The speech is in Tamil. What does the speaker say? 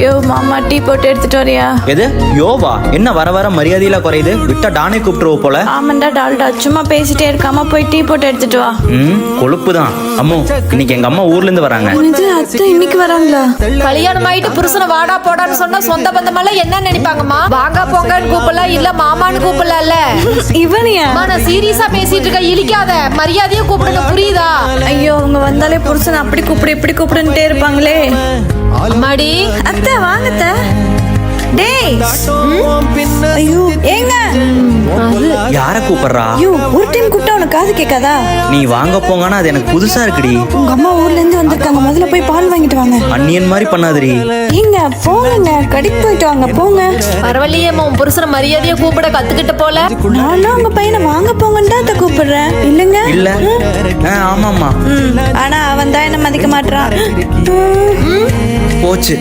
யோ மாமா டீ போட்டு எடுத்துட்டு வரியா? எது யோவா? என்ன வர வர மரியாதையில குறையுது? விட்டா டானே கூப்பிட்டுருவ போல. ஆமாண்டா டால்டா, சும்மா பேசிட்டே இருக்காம போய் டீ போட்டு எடுத்துட்டு வா. கொழுப்பு தான். அம்மு, இன்னைக்கு எங்க அம்மா ஊர்ல இருந்து வராங்க. இது அத்தை இன்னைக்கு வராங்களா? கல்யாணம் ஆயிட்டு புருஷனை வாடா போடான்னு சொன்னா சொந்த பந்தமெல்லாம் என்ன நினைப்பாங்கம்மா? வாங்க போங்கன்னு கூப்பிடலாம், இல்ல மாமான்னு கூப்பிடலாம்ல. இவனியா? நான் சீரியஸா பேசிட்டு இருக்க, இழிக்காத. மரியாதையா கூப்பிடணும், புரியுதா? ஐயோ, அவங்க வந்தாலே புருஷன் அப்படி கூப்பிடு இப்படி கூப்பிடுன்ட்டே இருப்பாங்களே. அம்மாடி அத்தை வாங்க அத்தை. டேய் ஐயோ ஏங்க யார கூப்பிடுறா? ஐயோ, ஒரு டைம் கூப்பிட்டா உனக்கு காது கேட்காதா? நீ வாங்க போங்கன்னா அது எனக்கு புதுசா இருக்குடி. உங்க அம்மா ஊர்ல இருந்து வந்திருக்காங்க, முதல்ல போய் பால் வாங்கிட்டு வாங்க. அண்ணியன் மாதிரி பண்ணாதடி. ஏங்க போங்க, கடைக்கு போயிட்டு வாங்க போங்க. பரவாயில்லையேம்மா, உன் புருஷனை மரியாதையா கூப்பிட கத்துக்கிட்ட போல. நானும் உங்க பையனை வாங்க போங்கன்னு தான் அத்தை கூப்பிடுறேன். இல்லங்க இல்ல ஆமாம்மா. ஆனா அவன் தான் என்ன மதிக்க மாட்டான். போச்சு.